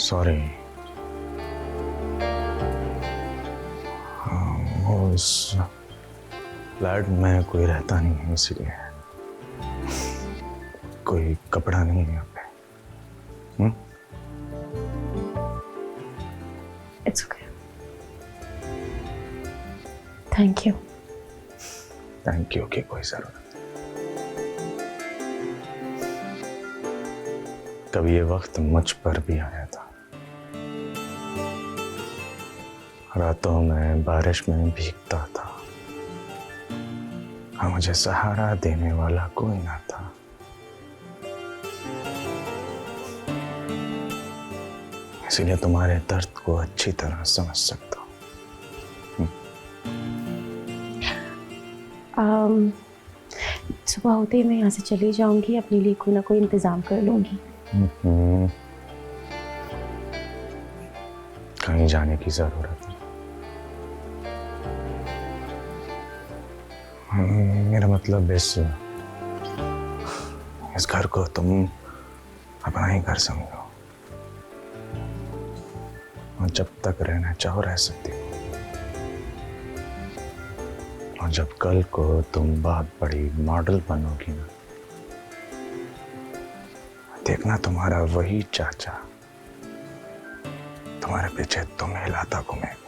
Sorry. वो इस flat में कोई रहता नहीं है, इसलिए कोई कपड़ा नहीं है यहाँ पे। It's okay. Thank you. Thank you की कोई जरूरत। कभी ये वक्त मुझ पर भी आया था। रातों में बारिश में भीगता था और मुझे सहारा देने वाला कोई ना था। इसीलिए तुम्हारे दर्द को अच्छी तरह समझ सकता हूँ। सुबह होते ही मैं यहाँ से चली जाऊंगी, अपने लिए कोई ना कोई इंतजाम कर लूंगी। कहीं जाने की जरूरत नहीं। मेरा मतलब इस घर को तुम अपना ही घर समझो और जब तक रहना चाहो रह सकती हो। और जब कल को तुम बहुत बड़ी मॉडल बनोगी ना, देखना तुम्हारा वही चाचा तुम्हारे पीछे तुम्हें हिलाता घूमेगा।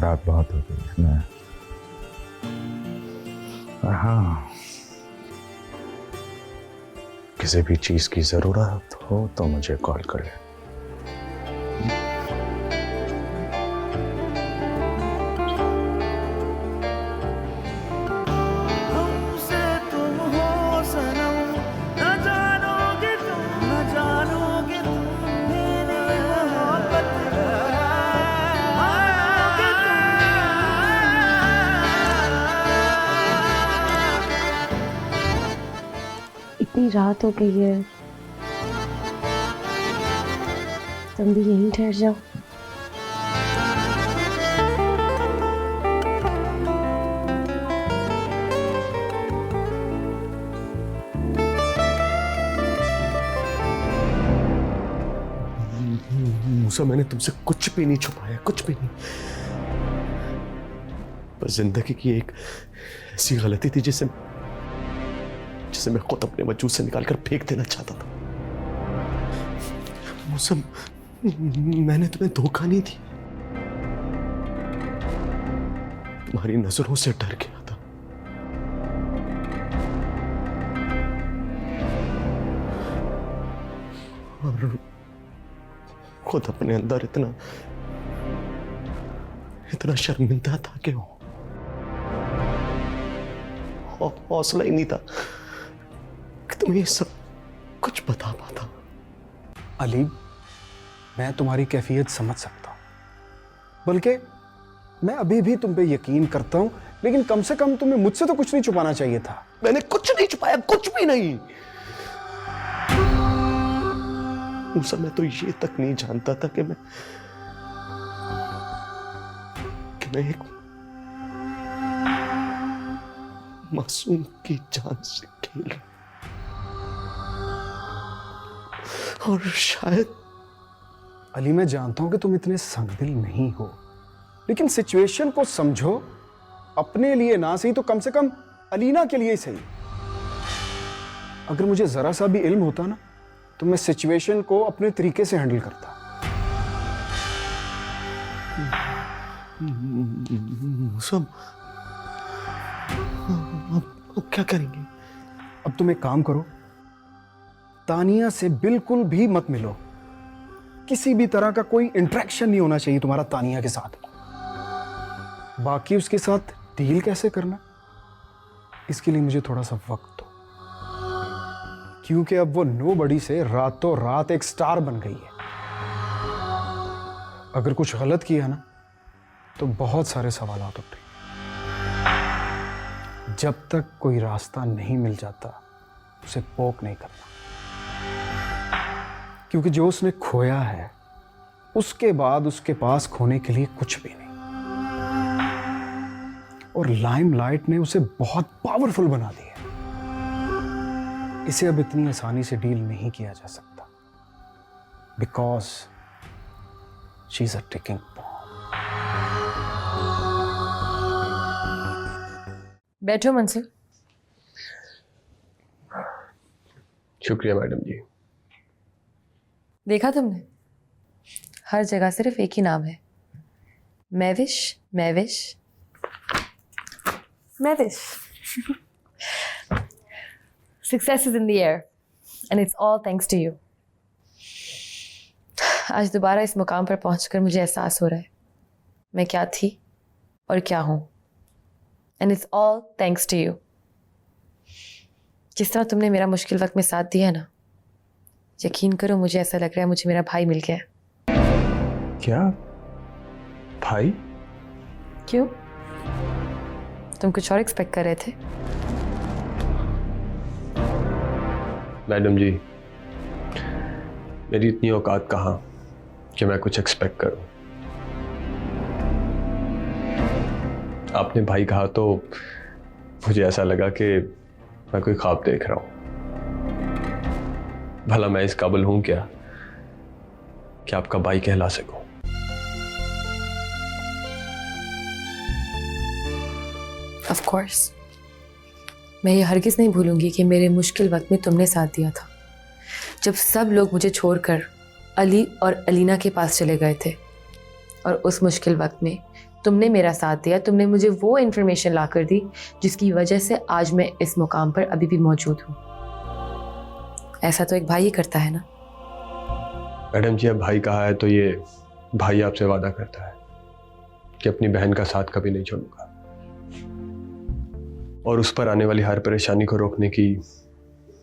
रात बहुत हो गई है। हाँ, किसी भी चीज की जरूरत हो तो मुझे कॉल कर ले। इतनी रात हो गई है, तुम भी यहीं ठहर जाओ। मूसा, मैंने तुमसे कुछ भी नहीं छुपाया, कुछ भी नहीं। बस जिंदगी की एक ऐसी गलती थी जिसे मैं खुद अपने वजूद से निकालकर फेंक देना चाहता था। मूसा, मैंने तुम्हें धोखा नहीं दिया, तुम्हारी नजरों से डर गया था। और खुद अपने अंदर इतना शर्मिंदा था कि हौसला ही नहीं था कि तुम्हें ये सब कुछ बता पाता। अली, मैं तुम्हारी कैफियत समझ सकता हूं, बल्कि मैं अभी भी तुम पे यकीन करता हूं, लेकिन कम से कम तुम्हें मुझसे तो कुछ नहीं छुपाना चाहिए था। मैंने कुछ नहीं छुपाया, कुछ भी नहीं। मूसा, मैं तो ये तक नहीं जानता था कि मैं एक मासूम की जान से खेल रहा हूं। और शायद अली, मैं जानता हूं कि तुम इतने संगदिल नहीं हो, लेकिन सिचुएशन को समझो। अपने लिए ना सही तो कम से कम अलीना के लिए ही सही। अगर मुझे जरा सा भी इल्म होता ना, तो मैं सिचुएशन को अपने तरीके से हैंडल करता। सब अब क्या करेंगे? अब तुम एक काम करो, तानिया से बिल्कुल भी मत मिलो। किसी भी तरह का कोई इंटरेक्शन नहीं होना चाहिए तुम्हारा तानिया के साथ। बाकी उसके साथ डील कैसे करना, इसके लिए मुझे थोड़ा सा वक्त दो, क्योंकि अब वो नोबडी से रातों रात एक स्टार बन गई है। अगर कुछ गलत किया ना, तो बहुत सारे सवाल उठते। जब तक कोई रास्ता नहीं मिल जाता, उसे पोक नहीं करना, क्योंकि जो उसने खोया है उसके बाद उसके पास खोने के लिए कुछ भी नहीं। और लाइमलाइट ने उसे बहुत पावरफुल बना दिया। इसे अब इतनी आसानी से डील नहीं किया जा सकता, because she is a ticking bomb. बैठो मंसूर। शुक्रिया मैडम जी। देखा तुमने, हर जगह सिर्फ एक ही नाम है, Mahwish Mahwish Mahwish. Success is in the air and it's all thanks to you. आज दोबारा इस मुकाम पर पहुंचकर मुझे एहसास हो रहा है मैं क्या थी और क्या हूं, and it's all thanks to you. जिस तरह तुमने मेरा मुश्किल वक्त में साथ दिया ना, यकीन करो मुझे ऐसा लग रहा है मुझे मेरा भाई मिल गया। क्या भाई? क्यों, तुम कुछ और एक्सपेक्ट कर रहे थे? मैडम जी, मेरी इतनी औकात कहाँ कि मैं कुछ एक्सपेक्ट करूं। आपने भाई कहा तो मुझे ऐसा लगा कि मैं कोई ख्वाब देख रहा हूं। भला मैं इस काबिल हूं क्या कि आपका भाई कहला सकूं? ऑफ कोर्स, मैं ये हरगिज़ नहीं भूलूंगी कि मेरे मुश्किल वक्त में तुमने साथ दिया था, जब सब लोग मुझे छोड़कर अली और अलीना के पास चले गए थे। और उस मुश्किल वक्त में तुमने मेरा साथ दिया, तुमने मुझे वो इन्फॉर्मेशन ला कर दी जिसकी वजह से आज मैं इस मुकाम पर अभी भी मौजूद हूँ। ऐसा तो एक भाई ही करता है ना। मैडम जी, अब भाई कहा है तो ये भाई आपसे वादा करता है कि अपनी बहन का साथ कभी नहीं छोड़ूंगा और उस पर आने वाली हर परेशानी को रोकने की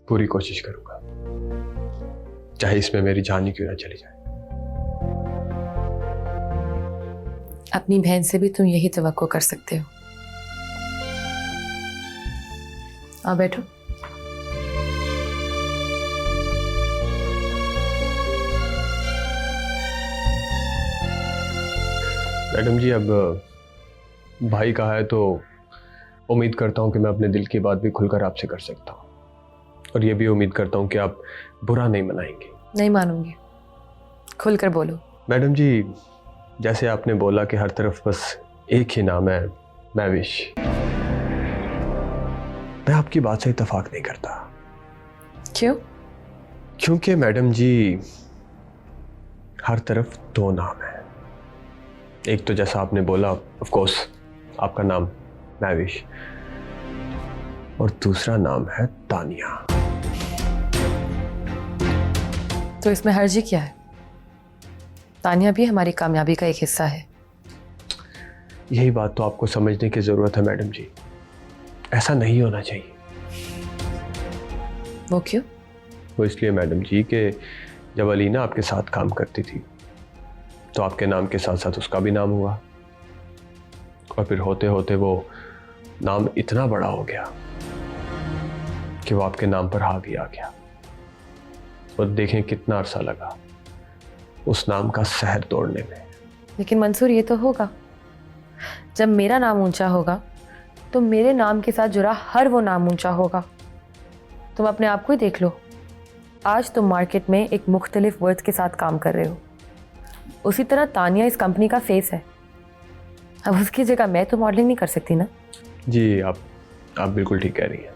पूरी कोशिश करूंगा, चाहे इसमें मेरी जान ही क्यों ना चली जाए। अपनी बहन से भी तुम यही तवक्को कर सकते हो। आओ बैठो। मैडम जी, अब भाई कहा है तो उम्मीद करता हूं कि मैं अपने दिल की बात भी खुलकर आपसे कर सकता हूं, और ये भी उम्मीद करता हूं कि आप बुरा नहीं मनाएंगे। नहीं मानूंगी, खुलकर बोलो। मैडम जी, जैसे आपने बोला कि हर तरफ बस एक ही नाम है, महविश, मैं आपकी बात से इत्तेफाक नहीं करता। क्यों? क्योंकि मैडम जी, हर तरफ दो नाम है। एक तो जैसा आपने बोला, ऑफ कोर्स आपका नाम महविश, और दूसरा नाम है तानिया। तो इसमें हर्जी क्या है? तानिया भी हमारी कामयाबी का एक हिस्सा है। यही बात तो आपको समझने की जरूरत है मैडम जी। ऐसा नहीं होना चाहिए। वो क्यों? वो इसलिए मैडम जी कि जब अलीना आपके साथ काम करती थी तो आपके नाम के साथ साथ उसका भी नाम हुआ, और फिर होते होते वो नाम इतना बड़ा हो गया कि वो आपके नाम पर हावी आ गया। और देखें कितना अरसा लगा उस नाम का सहर तोड़ने में। लेकिन मंसूर, ये तो होगा, जब मेरा नाम ऊंचा होगा तो मेरे नाम के साथ जुड़ा हर वो नाम ऊंचा होगा। तुम अपने आप को ही देख लो, आज तुम मार्केट में एक मुख्तलिफ वर्ड्स के साथ काम कर रहे हो। उसी तरह तानिया इस कंपनी का फेस है। अब उसकी जगह मैं तो मॉडलिंग नहीं कर सकती ना। जी, आप बिल्कुल ठीक कह रही हैं।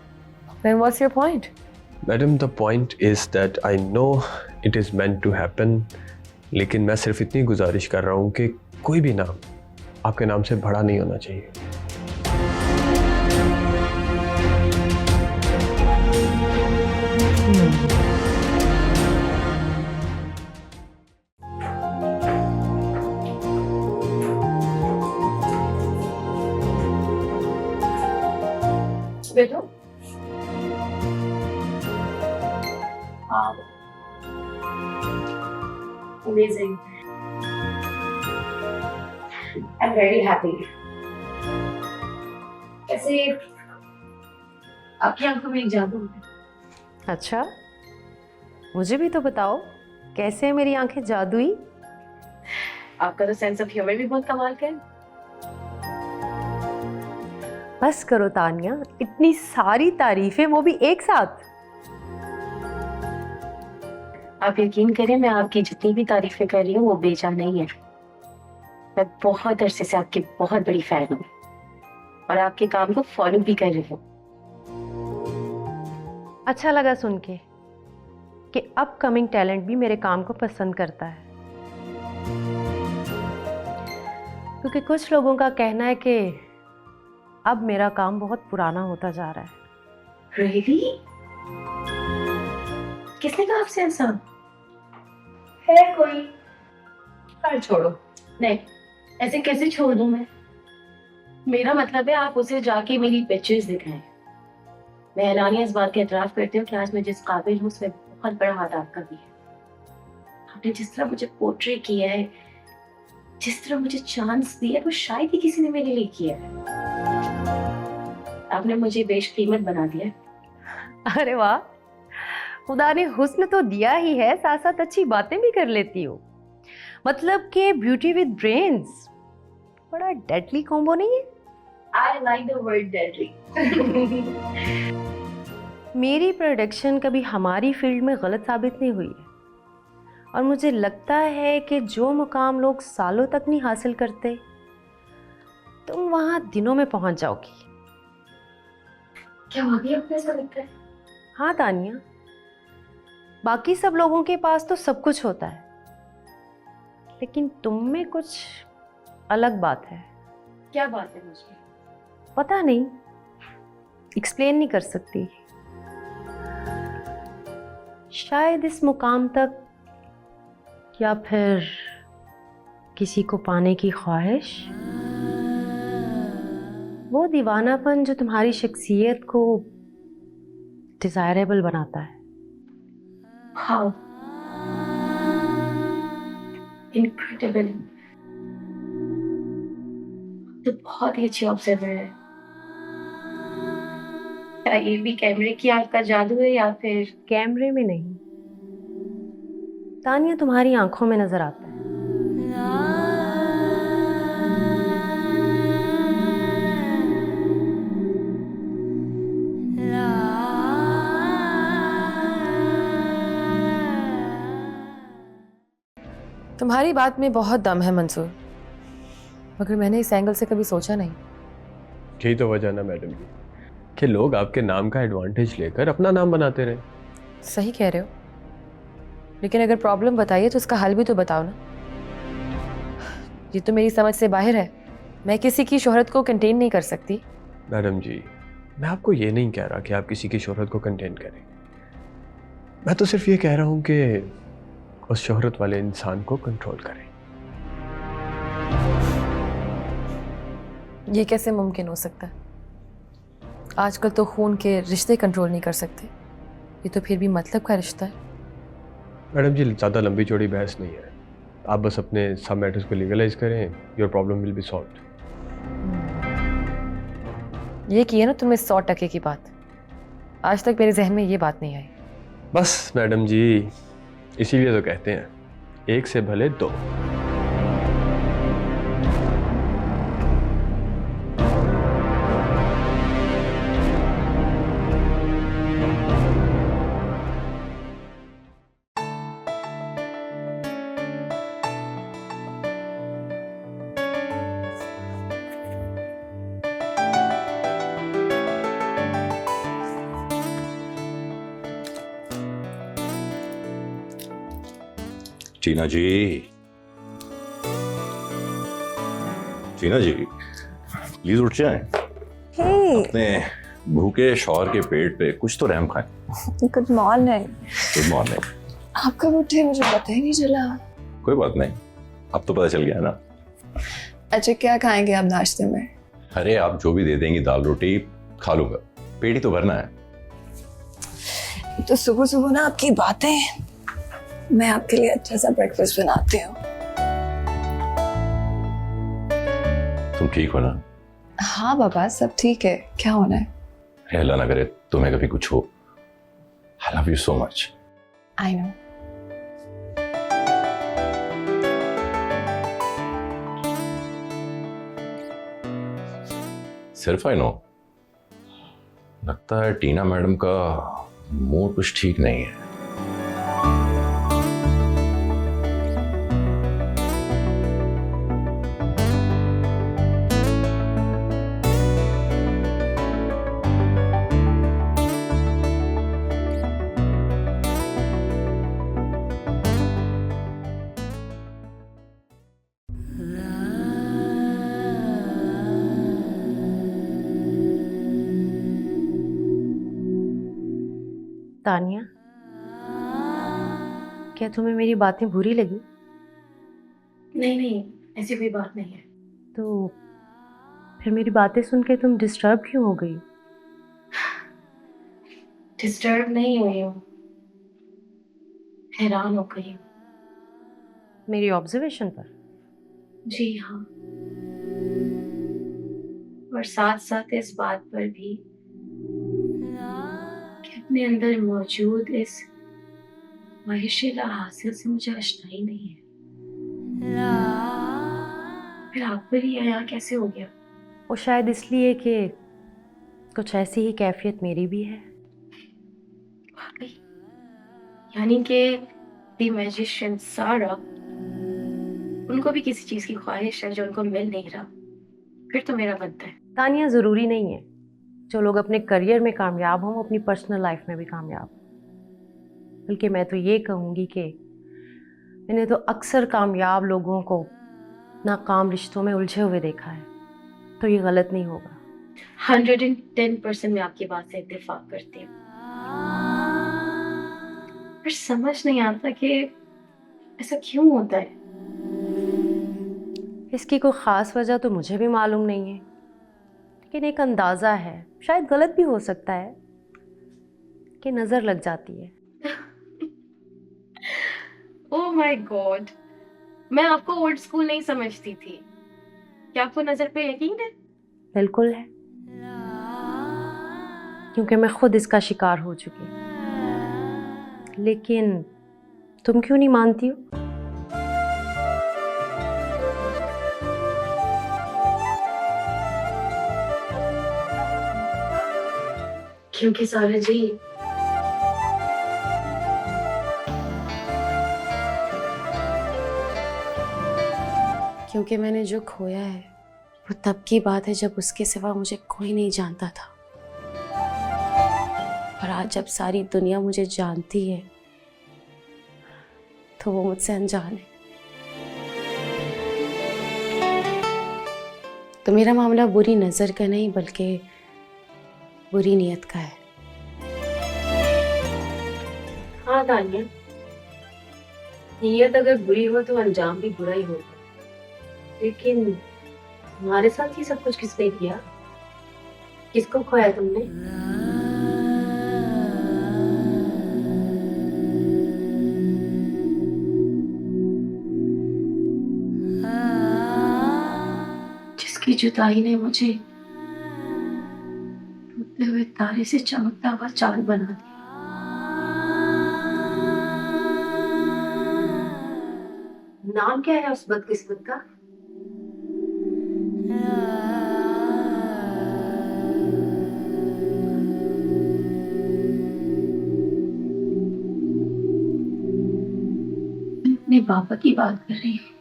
Then what's your point? Madam, the point is that I know it is meant to happen, लेकिन मैं सिर्फ इतनी गुजारिश कर रहा हूँ कि कोई भी नाम आपके नाम से बड़ा नहीं होना चाहिए। बैठो। Amazing. I'm very happy. ऐसे आपकी आंखों में एक जादू है। अच्छा, मुझे भी तो बताओ कैसे है मेरी आंखें जादुई? आपका तो सेंस ऑफ ह्यूमर भी बहुत कमाल का है। बस करो तानिया, इतनी सारी तारीफें, वो भी एक साथ। आप यकीन करें, मैं आपकी जितनी भी तारीफें कर रही हूँ वो बेजा नहीं है। मैं बहुत अरसे से आपकी बहुत बड़ी फैन हूँ और आपके काम को फॉलो भी कर रही हूँ। अच्छा लगा सुन के कि अपकमिंग टैलेंट भी मेरे काम को पसंद करता है, क्योंकि कुछ लोगों का कहना है कि अब मेरा काम बहुत पुराना होता जा रहा है। Really? किसने कहा आपसे ऐसा? है कोई? पर छोड़ो। नहीं, ऐसे कैसे छोड़ दूं मैं? मेरा मतलब है आप उसे जाके मेरी पिक्चर्स दिखाएं। मैं एलानिया इस बात का एतराफ करती हूँ कि आज मैं जिस काबिल हूँ उसमें बहुत बड़ा हाथ आपका भी है। आपने जिस तरह मुझे पोर्ट्रे किया है, जिस तरह मुझे चांस दिया है, वो शायद ही किसी ने मेरे लिए किया है। आपने मुझे बेशकीमत बना दिया है। अरे वाह, खुदा ने हुस्न तो दिया ही है, साथ साथ अच्छी बातें भी कर लेती हो। मतलब कि ब्यूटी विद ब्रेन्स बड़ा डेडली कॉम्बो नहीं है? I like the word deadly. मेरी प्रोडक्शन कभी हमारी फील्ड में गलत साबित नहीं हुई है, और मुझे लगता है कि जो मुकाम लोग सालों तक नहीं हासिल करते, तुम वहां दिनों में पहुंच जाओगी। क्या वाकई आपको ऐसा लगता है? हाँ तानिया, बाकी सब लोगों के पास तो सब कुछ होता है, लेकिन तुम में कुछ अलग बात है। क्या बात है मुझे? पता नहीं, एक्सप्लेन नहीं कर सकती। शायद इस मुकाम तक, या फिर किसी को पाने की ख्वाहिश, वो दीवानापन जो तुम्हारी शख्सियत को डिजायरेबल बनाता है। How? Incredible. तो बहुत ही अच्छी ऑब्जर्वर है। क्या ये भी कैमरे की आंख का जादू है या फिर? कैमरे में नहीं तानिया, तुम्हारी आंखों में नजर आता है। तुम्हारी बात में बहुत दम है मंसूर, मगर मैंने इस एंगल से कभी सोचा नहीं। यही तो वजह ना मैडम जी कि लोग आपके नाम का एडवांटेज लेकर अपना नाम बनाते रहे। सही कह रहे हो, लेकिन अगर प्रॉब्लम बताइए तो उसका हल भी तो बताओ ना। ये तो मेरी समझ से बाहर है। मैं किसी की शोहरत को कंटेन नहीं कर सकती। मैडम जी, मैं आपको ये नहीं कह रहा कि आप किसी की शोहरत को कंटेन करें। मैं तो सिर्फ ये कह रहा हूँ कि उस शोहरत वाले इंसान को कंट्रोल करें। ये कैसे मुमकिन हो सकता है? आजकल तो खून के रिश्ते कंट्रोल नहीं कर सकते, ये तो फिर भी मतलब का रिश्ता है। मैडम जी, ज़्यादा लंबी चौड़ी बहस नहीं है। आप बस अपने सब मैटर्स को लीगलाइज करें, your problem will be solved. ये की है ना तुमने 100% की बात। आज तक मेरे जहन में ये बात नहीं आई। बस मैडम जी, इसीलिए तो कहते हैं एक से भले दो। टीना जी, टीना जी, प्लीज उठ जाएं। अपने भूखे शौहर के पेट पे कुछ तो रहम खाएं। Good morning. Good morning. आप कब उठे मुझे पता ही नहीं चला। कोई बात नहीं, अब तो पता चल गया ना। अच्छा, क्या खाएंगे आप नाश्ते में? अरे आप जो भी दे देंगी, दाल रोटी खा लूंगा, पेट ही तो भरना है। तो सुबह सुबह ना आपकी बातें, मैं आपके लिए अच्छा सा ब्रेकफास्ट बनाती हूँ। तुम ठीक हो ना? हाँ बाबा, सब ठीक है। क्या होना है? अल्लाह ना करे तुम्हें कभी कुछ हो। I love you so much. I know. सिर्फ आई नो, लगता है टीना मैडम का मूड कुछ ठीक नहीं है। तानिया, क्या तुम्हें मेरी बातें बुरी लगी? नहीं नहीं, ऐसी कोई बात नहीं है। तो फिर मेरी बातें सुन के तुम डिस्टर्ब क्यों हो गई? डिस्टर्ब नहीं हुई हूँ, हैरान हो गई हूँ। मेरी ऑब्जर्वेशन पर? जी हाँ, और साथ साथ इस बात पर भी कि अपने अंदर मौजूद इस ख्वाहिश-ए हासिल से मुझे आशनाई नहीं है। फिर आप पर ही यहाँ कैसे हो गया? वो शायद इसलिए कि कुछ ऐसी ही कैफियत मेरी भी है। वाकई, यानी कि दी मैजिशियन सारा, उनको भी किसी चीज की ख्वाहिश है जो उनको मिल नहीं रहा। फिर तो मेरा बनता है। तानिया, ज़रूरी नहीं है जो लोग अपने करियर में कामयाब हों वो अपनी पर्सनल लाइफ में भी कामयाब हों। बल्कि मैं तो ये कहूँगी कि मैंने तो अक्सर कामयाब लोगों को नाकाम रिश्तों में उलझे हुए देखा है, तो ये गलत नहीं होगा। 110% मैं आपकी बात से इत्तेफाक करती हूँ, पर समझ नहीं आता कि ऐसा क्यों होता है। इसकी कोई ख़ास वजह तो मुझे भी मालूम नहीं है, लेकिन एक अंदाज़ा है, शायद गलत भी हो सकता है, कि नज़र लग जाती है। ओह माय गॉड, मैं आपको ओल्ड स्कूल नहीं समझती थी। क्या आपको नजर पे यकीन है? बिल्कुल है, क्योंकि मैं खुद इसका शिकार हो चुकी हूँ। लेकिन तुम क्यों नहीं मानती हो? क्योंकि सारा जी, क्योंकि मैंने जो खोया है वो तब की बात है जब उसके सिवा मुझे कोई नहीं जानता था, और आज जब सारी दुनिया मुझे जानती है तो वो मुझसे अनजान है। तो मेरा मामला बुरी नजर का नहीं बल्कि बुरी नीयत का है। हाँ तानिया, नीयत अगर बुरी हो तो अंजाम भी बुरा ही होगा। लेकिन हमारे साथ ही सब कुछ किसने किया? किसको खोया तुमने? जिसकी जुदाई ने मुझे टूटते हुए तारे से चमकता हुआ चांद बना दिया। नाम क्या है उस बदकिस्मत का? मैं अपने पापा की बात कर रही हूँ।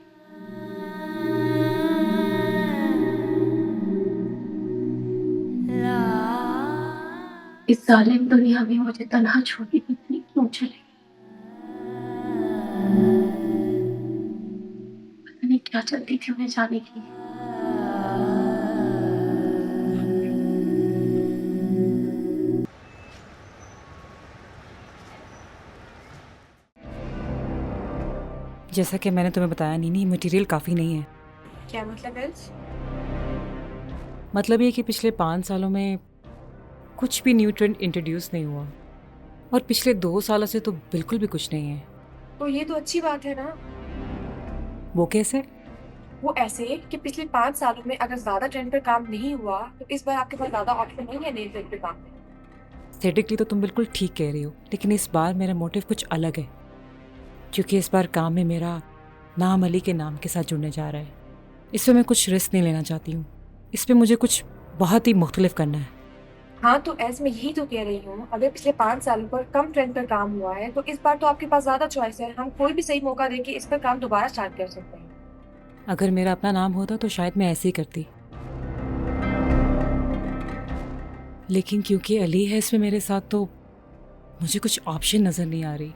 इस जालिम दुनिया में मुझे तन्हा छोड़ के पता नहीं क्यों चले गए। पता नहीं क्या चलती थी उन्हें जाने की। जैसा कि मैंने तुम्हें बताया नीनी, मटेरियल काफ़ी नहीं है। क्या मतलब है? मतलब ये कि पिछले 5 सालों में कुछ भी न्यू ट्रेंड इंट्रोड्यूस नहीं हुआ, और पिछले 2 सालों से तो बिल्कुल भी कुछ नहीं है। तो ये तो अच्छी बात है ना। वो कैसे? वो ऐसे कि पिछले 5 सालों में अगर ज्यादा ट्रेंड पर काम नहीं हुआ तो इस बार आपके पास ज्यादा ऑप्शन नहीं है नए ट्रेंड पे काम करने। एस्थेटिकली तो तुम बिल्कुल ठीक कह रही हो, लेकिन इस बार मेरा मोटिव कुछ अलग है, क्योंकि इस बार काम में मेरा नाम अली के नाम के साथ जुड़ने जा रहा है। इस पर मैं कुछ रिस्क नहीं लेना चाहती हूँ। इस पर मुझे कुछ बहुत ही मुख्तलिफ करना है। हाँ तो ऐसे मैं यही तो कह रही हूँ, अगर पिछले 5 सालों पर कम ट्रेंड पर काम हुआ है तो इस बार तो आपके पास ज्यादा चॉइस है। हम कोई भी सही मौका देके इस पर काम दोबारा स्टार्ट कर सकते हैं। अगर मेरा अपना नाम होता तो शायद मैं ऐसे ही करती, लेकिन क्योंकि अली है इसमें मेरे साथ तो मुझे कुछ ऑप्शन नजर नहीं आ रही।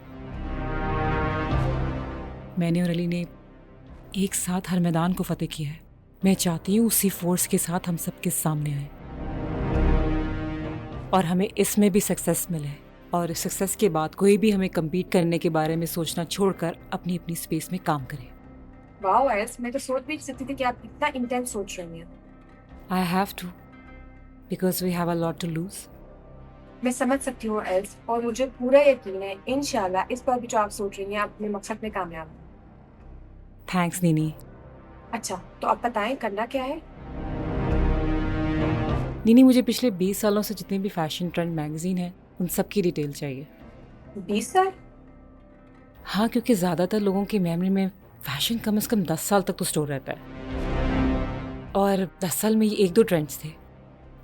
मैंने और अली ने एक साथ हर मैदान को फतेह किया है। मैं चाहती हूँ उसी फोर्स के साथ हम सबके सामने आए और हमें इसमें भी सक्सेस मिले, और सक्सेस के बाद कोई भी हमें कम्पीट करने के बारे में सोचना छोड़कर अपनी अपनी स्पेस में काम करे। वाओ एल्स, मैं तो सोच भी नहीं सकती थी कि आप इतना इंटेंस सोच रही हैं। I have to, because we have a lot to lose. मैं समझ सकती हूँ एल्स, और मुझे पूरा यकीन है इंशाल्लाह इस पर भी जो आप सोच रही हैं आप अपने मकसद में कामयाब हैं। थैंक्स नीनी। अच्छा तो आप बताएं करना क्या है? नीनी, मुझे पिछले 20 सालों से जितने भी फैशन ट्रेंड मैगजीन है उन सब की डिटेल चाहिए। 20 साल? हाँ, क्योंकि ज़्यादातर लोगों की मेमोरी में फैशन कम से कम 10 साल तक तो स्टोर रहता है, और 10 साल में ये 1-2 ट्रेंड्स थे।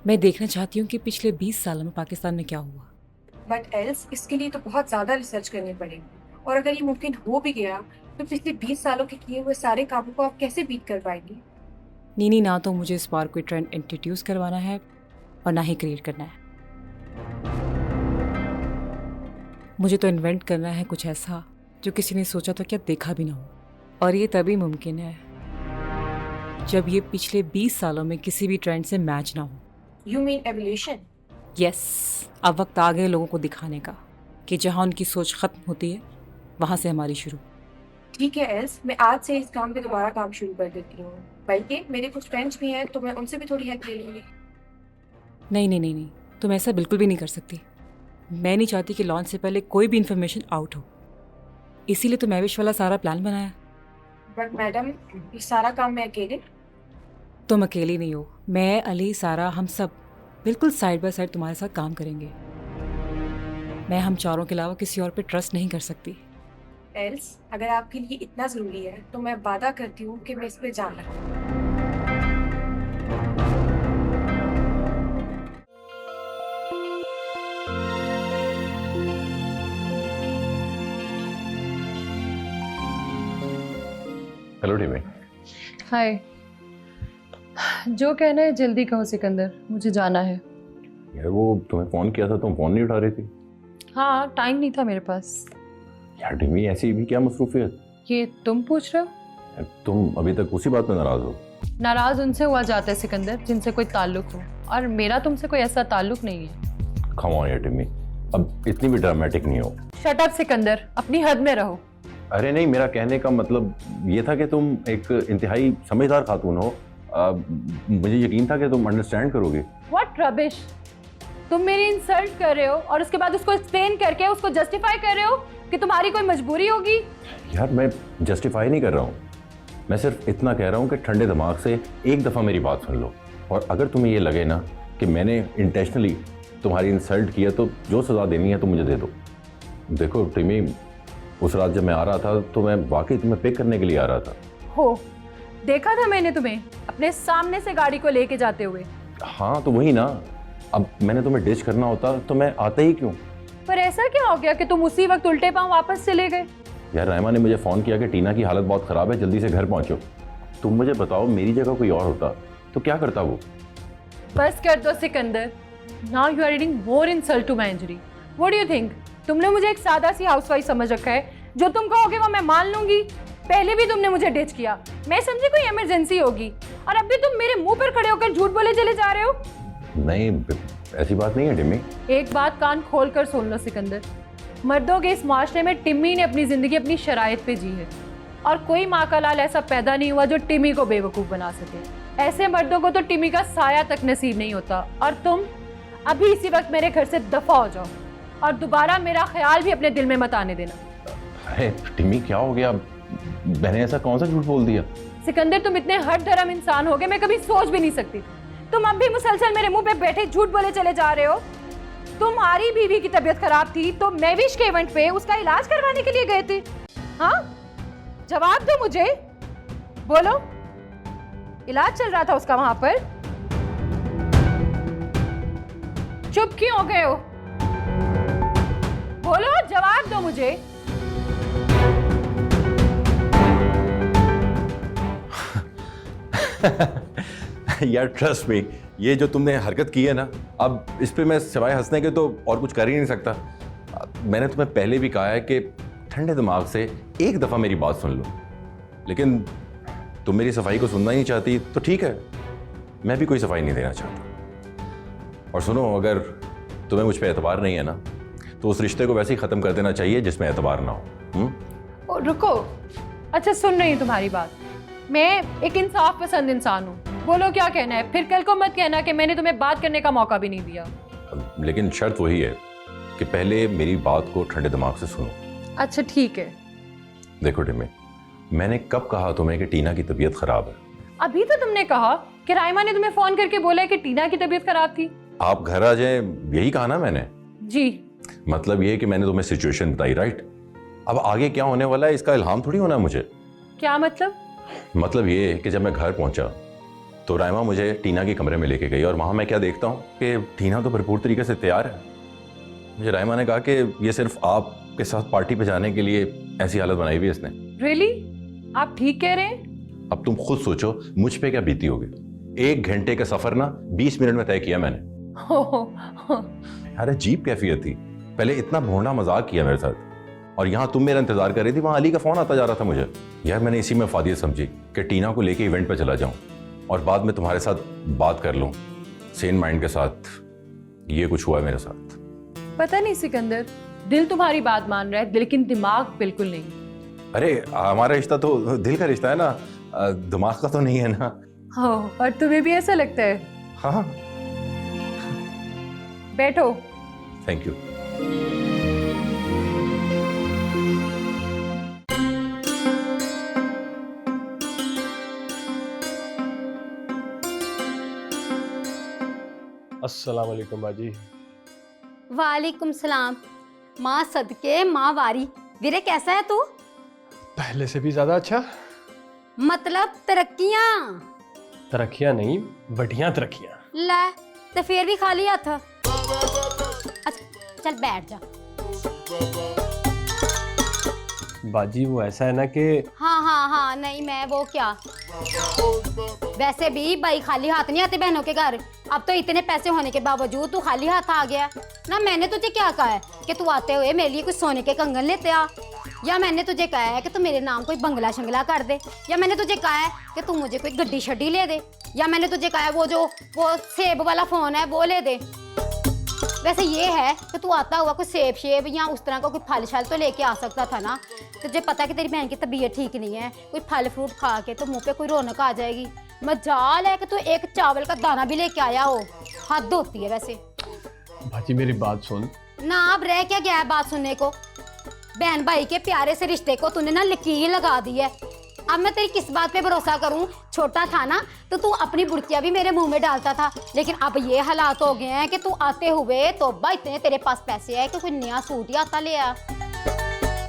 मैं देखना चाहती हूँ कि पिछले 20 सालों में पाकिस्तान में क्या हुआ। बट एल्स, इसके लिए तो बहुत ज़्यादा रिसर्च करनी पड़ेगी, और अगर ये मुमकिन हो भी गया तो पिछले 20 सालों के किए हुए सारे कामों को आप कैसे बीट कर पाएंगी? नीनी, ना तो मुझे इस बार कोई ट्रेंड इंट्रोड्यूस करवाना है और ना ही क्रिएट करना है। मुझे तो इन्वेंट करना है कुछ ऐसा जो किसी ने सोचा तो क्या देखा भी ना हो, और ये तभी मुमकिन है जब ये पिछले 20 सालों में किसी भी ट्रेंड से मैच ना हो। You mean evolution? यस, अब वक्त आ गया लोगों को दिखाने का कि जहाँ उनकी सोच खत्म होती है वहाँ से हमारी शुरू। ठीक है एल्स, मैं आज से इस काम पे दोबारा काम शुरू कर देती हूँ। बल्कि मेरे कुछ फ्रेंड्स भी हैं तो मैं उनसे भी थोड़ी हेल्प ले लूँगी। नहीं नहीं नहीं नहीं, तुम ऐसा बिल्कुल भी नहीं कर सकती। मैं नहीं चाहती कि लॉन्च से पहले कोई भी इंफॉर्मेशन आउट हो, इसीलिए तो मैविश वाला सारा प्लान बनाया। बट मैडम, ये सारा काम मैं अकेले? तुम अकेली नहीं हो, मैं, अली, सारा, हम सब बिल्कुल साइड बाय साइड तुम्हारे साथ काम करेंगे। मैं हम चारों के अलावा किसी और पे ट्रस्ट नहीं कर सकती। एल्स, अगर आपके लिए इतना ज़रूरी है तो मैं वादा करती हूँ कि मैं इस पे जान लगाऊंगी। हेलो टीमी। हाय। जो कहना है जल्दी कहो सिकंदर, मुझे जाना है। यार वो तुम्हें फोन किया था, तुम फोन नहीं उठा रही थी। हाँ, टाइम नहीं था मेरे पास। यार टीमी, ऐसी भी क्या मसरूफियत? ये तुम पूछ रहे हो? यार, तुम अभी तक उसी बात में नाराज हो। नाराज उनसे हुआ जाता है सिकंदर जिनसे कोई ताल्लुक हो, और मेरा तुमसे कोई ऐसा ताल्लुक नहीं है। कम ऑन यार टीमी, अब इतनी भी ड्रामेटिक नहीं हो। शट अप सिकंदर, अपनी हद में रहो। अरे नहीं, मेरा कहने का मतलब ये था कि तुम एक इंतहाई समझदार खातून हो। मुझे यकीन था कि तुम अंडरस्टैंड करोगे। व्हाट रबिश, तुम मेरी इंसल्ट कर रहे हो और उसके बाद उसको एक्सप्लेन करके उसको जस्टिफाई कर रहे हो कि तुम्हारी कोई मजबूरी होगी। यार मैं जस्टिफाई नहीं कर रहा हूँ, मैं सिर्फ इतना कह रहा हूँ कि ठंडे दिमाग से एक दफ़ा मेरी बात सुन लो, और अगर तुम्हें ये लगे ना कि मैंने इंटेंशनली तुम्हारी इंसल्ट किया तो जो सज़ा देनी है तो मुझे दे दो। देखो टिमी, उस रात जब मैं आ रहा था तो मैं वाकई तुम्हें पिक करने के लिए आ रहा था। हो, देखा था मैंने तुम्हें अपने सामने से गाड़ी को लेके जाते हुए। हाँ तो वही ना, अब मैंने तुम्हें डिश करना होता तो मैं आता ही क्यों। पर ऐसा क्या हो गया कि तुम उसी वक्त उल्टे पांव वापस चले गए? यार रहमा ने मुझे फ़ोन किया कि टीना की हालत बहुत ख़राब है, जल्दी से घर पहुँचो। तुम मुझे बताओ, मेरी जगह कोई और होता तो क्या करता वो? बस कर दो Sikandar, now you are adding more insult to my injury. What do you think? तुमने मुझे एक सादा सी हाउसवाइफ समझ रखा है, जो तुम कहोगे वो मैं मान लूंगी। पहले भी तुमने मुझे डिच किया, मैं समझी कोई इमरजेंसी होगी, और अब भी तुम मेरे मुंह पर खड़े होकर झूठ बोले चले जा रहे हो। नहीं, ऐसी बात नहीं है टिम्मी। एक बात कान खोल कर सुन लो सिकंदर, मर्दों के इस माशरे में टिम्मी ने अपनी जिंदगी अपनी शराइत पे जी है, और कोई माँ का लाल ऐसा पैदा नहीं हुआ जो टिम्मी को बेवकूफ़ बना सके। ऐसे मर्दों को तो टिम्मी का साया तक नसीब नहीं होता, और तुम अभी इसी वक्त मेरे घर से दफा हो जाओ, और दोबारा मेरा ख्याल भी अपने दिल में मत आने देना। अरे टिम्मी क्या हो गया? मैंने ऐसा कौन सा झूठ बोल दिया? सिकंदर, तुम इतने हर धर्म इंसान हो गए, मैं कभी सोच भी नहीं सकती। तुम अब भी मुसलसल मेरे मुंह पे बैठे झूठ बोले चले जा रहे हो। तुम्हारी बीवी की तबीयत खराब थी तो मैविश के इवेंट पे उसका इलाज करवाने के लिए गए थे। हाँ, जवाब दो मुझे, बोलो, इलाज चल रहा था उसका वहां पर? चुप क्यों हो गए हो? बोलो, जवाब दो मुझे। यार ट्रस्ट मी, ये जो तुमने हरकत की है ना, अब इस पे मैं सिवाय हंसने के तो और कुछ कर ही नहीं सकता। मैंने तुम्हें पहले भी कहा है कि ठंडे दिमाग से एक दफ़ा मेरी बात सुन लो, लेकिन तुम मेरी सफाई को सुनना ही नहीं चाहती तो ठीक है, मैं भी कोई सफाई नहीं देना चाहता। और सुनो, अगर तुम्हें मुझ पर एतबार नहीं है ना, तो उस रिश्ते को वैसे ही ख़त्म कर देना चाहिए जिसमें एतबार ना हो। ओ, रुको। अच्छा, सुन रही हूँ तुम्हारी बात। मैं एक इंसाफ पसंद इंसान हूँ। बोलो क्या कहना है, फिर कल को मत कहना कि मैंने तुम्हें बात करने का मौका भी नहीं दिया। लेकिन शर्त वही है कि पहले मेरी बात को ठंडे दिमाग से सुनो। अच्छा ठीक है। देखो टिमी, मैंने कब कहा तुम्हें कि टीना की तबीयत खराब है? अभी तो तुमने कहा कि राइमा ने तुम्हें फोन करके बोला है कि टीना की तबीयत खराब थी। आप घर आ जाए, यही कहा ना मैंने। जी। मतलब ये कि मैंने तुम्हें सिचुएशन बताई, राइट? अब आगे क्या होने वाला है इसका इल्हाम थोड़ी होना है मुझे। क्या मतलब? मतलब ये कि जब मैं घर पहुंचा तो राइमा मुझे टीना के कमरे में लेके गई, और वहां मैं क्या देखता हूँ कि टीना तो भरपूर तरीके से तैयार है। मुझे राइमा ने कहा कि ये सिर्फ आपके साथ पार्टी पे जाने के लिए ऐसी हालत बनाई हुई है इसने। रियली? आप ठीक कह रहे हैं? अब तुम खुद सोचो मुझ पे क्या बीती होगी। 1 घंटे का सफर ना 20 मिनट में तय किया मैंने। यार अजीब कैफियत थी। पहले इतना भोंडा मजाक किया मेरे साथ, और यहाँ तुम मेरा इंतजार कर रही थी, वहाँ अली का फोन आता जा रहा था मुझे। यार मैंने इसी में फादियत समझी कि टीना को लेके इवेंट पे चला जाऊं और बाद में तुम्हारे साथ बात कर लूं सेन माइंड के साथ। ये कुछ हुआ है मेरे साथ। पता नहीं सिकंदर, दिल तुम्हारी बात मान रहा है लेकिन दिमाग बिल्कुल नहीं। अरे हमारा रिश्ता तो दिल का रिश्ता है ना, दिमाग का तो नहीं है ना। हाँ, और तुम्हें भी ऐसा लगता है? हाँ। बैठो। Thank you. अस्सलाम वालेकुम बाजी। वालेकुम सलाम। माँ सदके माँ वारी। वीरे कैसा है तू? पहले से भी ज्यादा अच्छा। मतलब तरक्कियां? तरक्कियां नहीं, बढ़िया तरक्कियां। ले तो फिर भी खाली हाथ। अच्छा चल बैठ जा। बाजी वो ऐसा है ना कि हाँ नहीं मैं वो क्या, वैसे भी भाई खाली हाथ नहीं आते बहनों के घर। अब तो इतने पैसे होने के बावजूद तू खाली हाथ आ गया ना। मैंने तुझे क्या कहा है कि तू आते हुए मेरे लिए कुछ सोने के कंगन लेते आ, या मैंने तुझे कहा है कि तू मेरे नाम कोई बंगला शंगला कर दे, या मैंने तुझे कहा है कि तू मुझे कोई गड्डी शड्डी ले दे, या मैंने तुझे कहा है वो सेब वाला फोन है वो ले दे। वैसे ये है कि तू आता हुआ कोई सेब शेब या उस तरह का कोई फल शल तो लेके आ सकता था ना। तुझे पता है कि तेरी बहन की तबीयत ठीक नहीं है, कोई फल फ्रूट खा के तो मुंह पे कोई रौनक आ जाएगी। मजाल है कि तू एक चावल का दाना भी लेके आया हो। हद होती है वैसे। बाजी मेरी बात सुन ना। अब रह क्या गया है बात सुनने को? बहन भाई के प्यारे से रिश्ते को तूने ना लकीर लगा दी है। अब मैं तेरी किस बात पे भरोसा करूं? छोटा था ना तो तू अपनी बुड़कियां भी मेरे मुंह में डालता था, लेकिन अब ये हालात हो गए हैं कि तू आते हुए तो इतने तेरे पास पैसे है कि कोई नया सूट ही आता ले आ।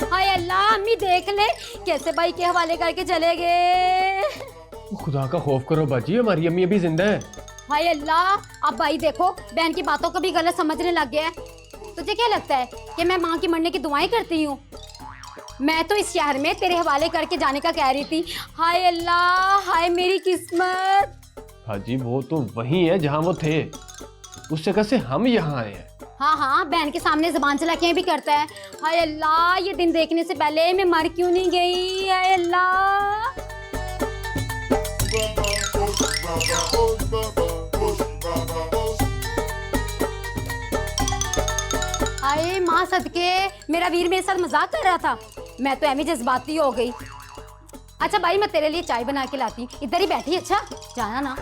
हाय अल्लाह, अम्मी देख ले कैसे भाई के हवाले करके चले गए। खुदा का खौफ करो बाजी, हमारी अम्मी अभी जिंदा है। हाय अल्लाह, अब भाई देखो बहन की बातों को भी गलत समझने लग गया है। तुझे क्या लगता है कि मैं माँ की मरने की दुआएं करती हूँ? मैं तो इस शहर में तेरे हवाले करके जाने का कह रही थी। हाय अल्लाह, हाय मेरी किस्मत। बाजी वो तो वही है जहाँ वो थे, उस जगह से हम यहाँ आए हैं। हाँ बहन के सामने जुबान चला के भी करता है। हाय अल्लाह, ये दिन देखने से पहले मैं मर क्यों नहीं गई? हाय अल्लाह। हाय माँ सदके, मेरा वीर मेरे साथ मजाक कर रहा था, मैं तो ऐमी जज्बाती हो गई। अच्छा भाई मैं तेरे लिए चाय बना के लाती, इधर ही बैठी। अच्छा जाना ना।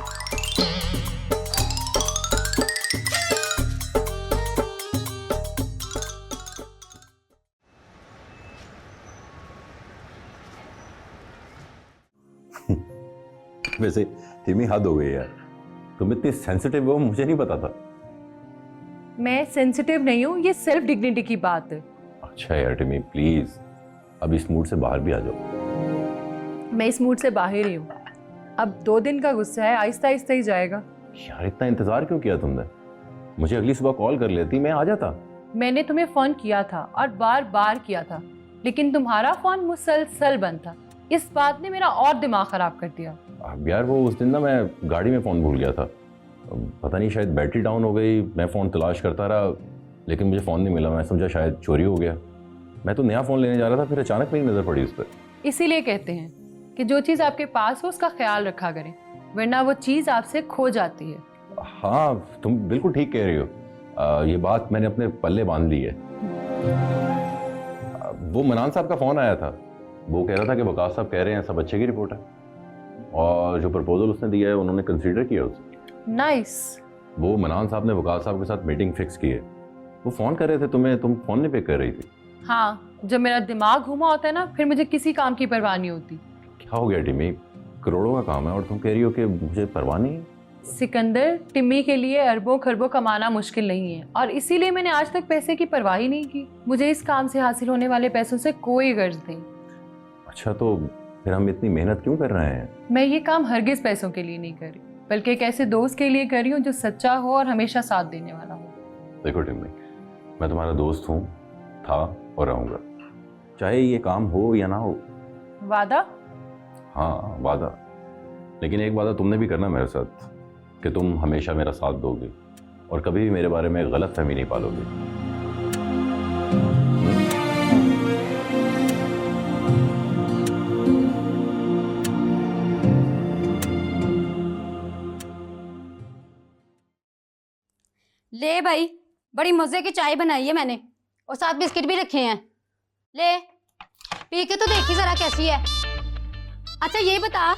वैसे टिमी हद हो गई यार, तुम इतनी सेंसिटिव हो मुझे नहीं पता था। मैं सेंसिटिव नहीं हूँ, ये सेल्फ डिग्निटी की बात है। अच्छा यार टिमी प्लीज अब इस मूड से बाहर भी आ जाओ। मैं इस मूड से बाहर ही हूँ। अब 2 दिन का गुस्सा है, आहिस्ता आहिस्ता ही जाएगा। यार इतना इंतजार क्यों किया तुमने? मुझे अगली सुबह कॉल कर लेती, मैं आ जाता। मैंने तुम्हें फ़ोन किया था और बार बार किया था, लेकिन तुम्हारा फ़ोन मुसलसल बंद था। इस बात ने मेरा और दिमाग ख़राब कर दिया। अब यार वो उस दिन ना मैं गाड़ी में फ़ोन भूल गया था, पता नहीं शायद बैटरी डाउन हो गई। मैं फ़ोन तलाश करता रहा लेकिन मुझे फ़ोन नहीं मिला। मैं समझा शायद चोरी हो गया। मैं तो नया फ़ोन लेने जा रहा था, फिर अचानक मेरी नज़र पड़ी उस पर। इसीलिए कहते हैं कि जो चीज़ आपके पास हो उसका ख्याल रखा करें, वरना वो चीज़ आपसे खो जाती है। हाँ, तुम बिल्कुल ठीक कह रही हो। ये बात मैंने अपने पल्ले बांध ली है। वो मनान साहब का फ़ोन आया था, वो कह रहा था कि वकास साहब कह रहे हैं सब अच्छे की रिपोर्ट है, और जो प्रपोजल उसने दिया है उन्होंने कंसीडर किया उसे। नाइस। वो मनान साहब ने वकास साहब के साथ मीटिंग फिक्स की है। वो फ़ोन कर रहे थे तुम्हें, तुम फ़ोन नहीं पिक कर रही थी। हाँ, जब मेरा दिमाग घुमा होता है ना, फिर मुझे किसी काम की परवाह नहीं होती। क्या हो गया टिमी, करोड़ों का काम है और तुम कह रही हो कि मुझे परवाह नहीं है। सिकंदर, टिम्मी के लिए अरबों खरबों कमाना मुश्किल नहीं है, और इसीलिए मैंने आज तक पैसे की परवाह ही नहीं की। मुझे इस काम से हासिल होने वाले पैसों से कोई गर्ज नहीं। अच्छा, तो फिर हम इतनी मेहनत क्यों कर रहे हैं? मैं ये काम हरगिज पैसों के लिए नहीं कर रही, बल्कि एक ऐसे दोस्त के लिए कर रही हूँ जो सच्चा हो और हमेशा साथ देने वाला हो। देखो टिम्मी, मैं तुम्हारा दोस्त हूँ, था और रहूँगा, चाहे ये काम हो या ना हो। वादा? हाँ, वादा। लेकिन एक वादा तुमने भी करना मेरे साथ कि तुम हमेशा मेरा साथ दोगे और कभी भी मेरे बारे में गलत फहमी नहीं पालोगे। ले भाई, बड़ी मजे की चाय बनाई है मैंने और साथ बिस्किट भी रखे हैं। ले पी के तो देखी जरा कैसी है। अच्छा ये बता,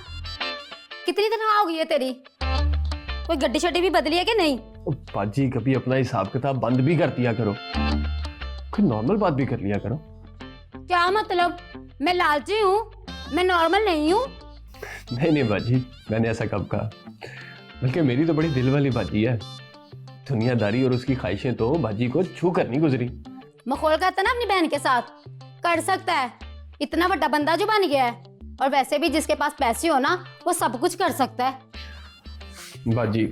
कितनी तनख्वाह हो गई है तेरी? कोई गड्डी शड्डी भी बदली है कि नहीं? बाजी कभी अपना हिसाब किताब बंद भी कर दिया करो, कोई नॉर्मल बात भी कर लिया करो। क्या मतलब? मैं लालची हूँ? मैं नॉर्मल नहीं हूँ? नहीं नहीं बाजी, मैंने ऐसा कब कहा? बल्कि मेरी तो बड़ी दिल वाली बाजी है। दुनियादारी और उसकी ख्वाहिशें तो बाजी को छू कर नहीं गुजरी। मखौल करता ना अपनी बहन के साथ, कर सकता है। इतना बड़ा बंदा जो बन गया है, और वैसे भी जिसके पास पैसे हो ना, वो सब कुछ कर सकता है। बाजी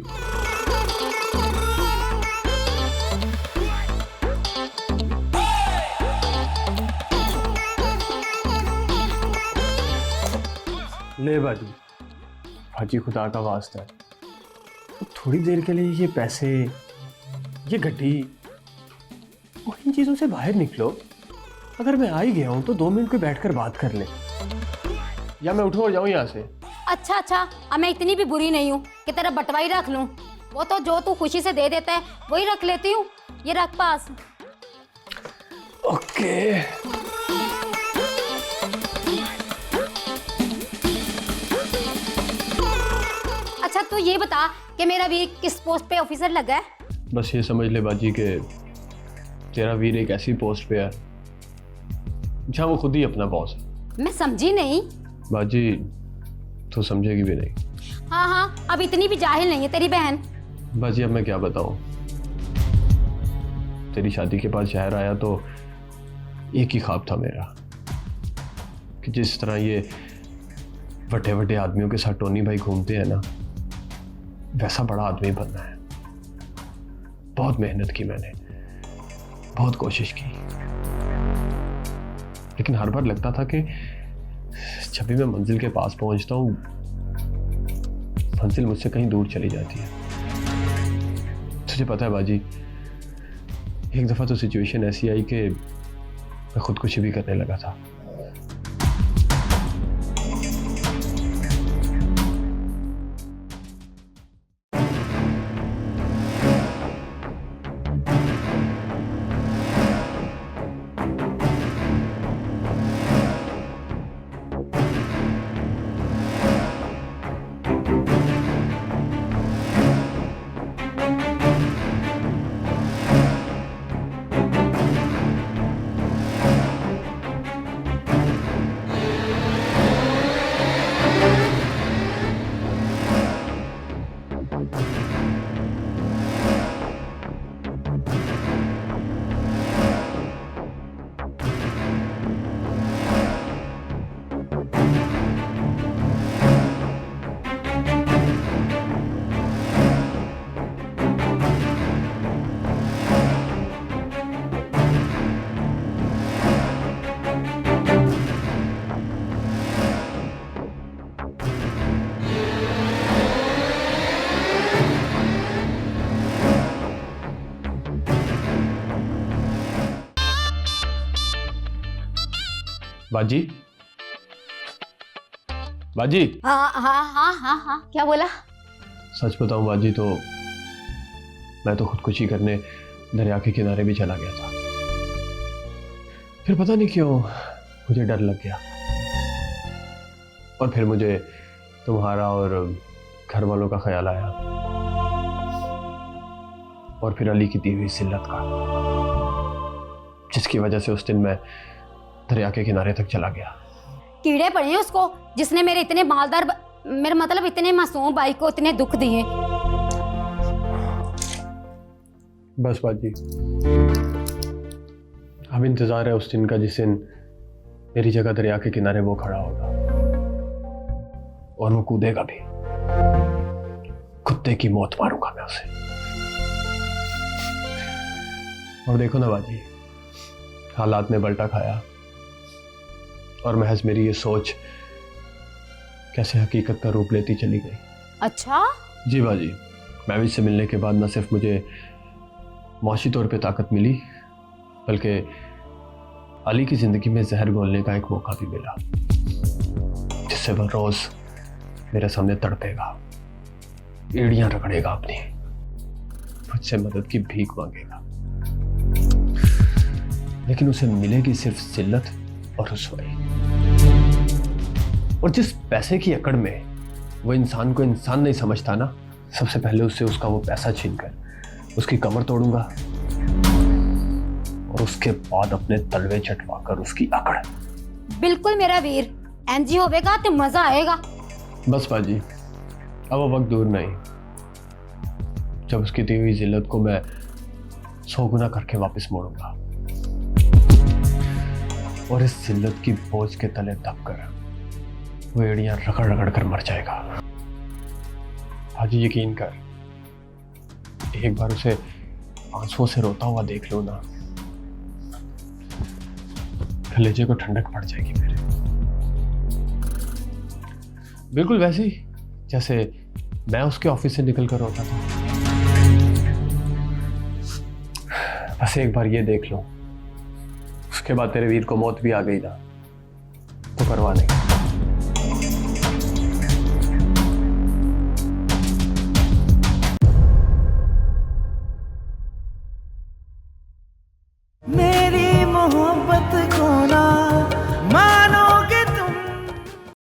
ले बाजी, बाजी खुदा का वास्ता है, थोड़ी देर के लिए ये पैसे, ये गड्डी, वो इन चीजों से बाहर निकलो। अगर मैं आ ही गया हूं तो 2 मिनट पे बैठकर बात कर ले, या मैं उठूं और जाऊं यहाँ से। अच्छा अच्छा, अब मैं इतनी भी बुरी नहीं हूँ कि तेरा बटवा ही रख लूं। वो तो जो तू खुशी से दे देता है वही रख लेती हूँ। ये रख पास। ओके। अच्छा तू ये बता कि मेरा वीर किस पोस्ट पे ऑफिसर लगा है? बस ये समझ ले बाजी के तेरा वीर एक ऐसी पोस्ट पे है जहाँ वो खुद ही अपना बॉस है। मैं समझी नहीं। बाजी तो समझेगी भी नहीं। हाँ हाँ, अब इतनी भी जाहिल नहीं है तेरी बहन। बाजी अब मैं क्या बताऊं, तेरी शादी के बाद शहर आया तो एक ही ख्वाब था मेरा कि जिस तरह ये बड़े बड़े आदमियों के साथ टोनी भाई घूमते हैं ना, वैसा बड़ा आदमी बनना है। बहुत मेहनत की मैंने, बहुत कोशिश की, लेकिन हर बार लगता था कि जब भी मैं मंजिल के पास पहुंचता हूं, मंजिल मुझसे कहीं दूर चली जाती है। तुझे पता है बाजी, एक दफा तो सिचुएशन ऐसी आई कि मैं खुदकुशी भी करने लगा था। बाजी, बाजी, हाँ हाँ हाँ हाँ हाँ, क्या बोला? सच बताऊं बाजी तो मैं तो खुदकुशी करने दरिया के किनारे भी चला गया था। फिर पता नहीं क्यों मुझे डर लग गया, और फिर मुझे तुम्हारा और घर वालों का ख्याल आया, और फिर अली की दी हुई जिल्लत का, जिसकी वजह से उस दिन मैं दरिया के किनारे तक चला गया। कीड़े पड़े हैं उसको, जिसने मेरे इतने मालदार मेरे मतलब इतने मासूम भाई को इतने दुख दिए। बस बाजी, अब इंतजार है उस दिन का जिस दिन मेरी जगह दरिया के किनारे वो खड़ा होगा, और वो कूदेगा भी। कुत्ते की मौत मारूंगा मैं उसे। और देखो ना बाजी, हालात ने पलटा खाया, और महज मेरी ये सोच कैसे हकीकत का रूप लेती चली गई। अच्छा? जी बाजी, महविश से मिलने के बाद न सिर्फ मुझे मौशी तौर पे ताकत मिली, बल्कि अली की ज़िंदगी में जहर घोलने का एक मौका भी मिला, जिससे वह रोज़ मेरे सामने तड़पेगा, एड़ियां रगड़ेगा अपनी, मुझसे मदद की भीख मांगेगा, लेकिन उसे मिलेगी सिर्फ जिल्लत और रुसवाई। और जिस पैसे की अकड़ में वो इंसान को इंसान नहीं समझता ना, सबसे पहले उससे उसका वो पैसा छीनकर उसकी कमर तोड़ूंगा, और उसके बाद अपने तलवे चटवाकर उसकी अकड़। बिल्कुल मेरा वीर, एनजी होवेगा तो मजा आएगा। बस बाजी, अब वो वक्त दूर नहीं जब उसकी दी हुई जिल्लत को मैं 100 गुना करके वापस मोड़ूंगा, और इस जिल्लत की बोझ के तले दबकर वो एड़ियां रगड़ रगड़ कर मर जाएगा। हाजी यकीन कर, एक बार उसे आंसुओं से रोता हुआ देख लो ना, कलेजे को ठंडक पड़ जाएगी मेरे। बिल्कुल वैसे ही जैसे मैं उसके ऑफिस से निकल कर रोता था। बस एक बार ये देख लो, उसके बाद तेरे वीर को मौत भी आ गई ना, तो परवाह नहीं।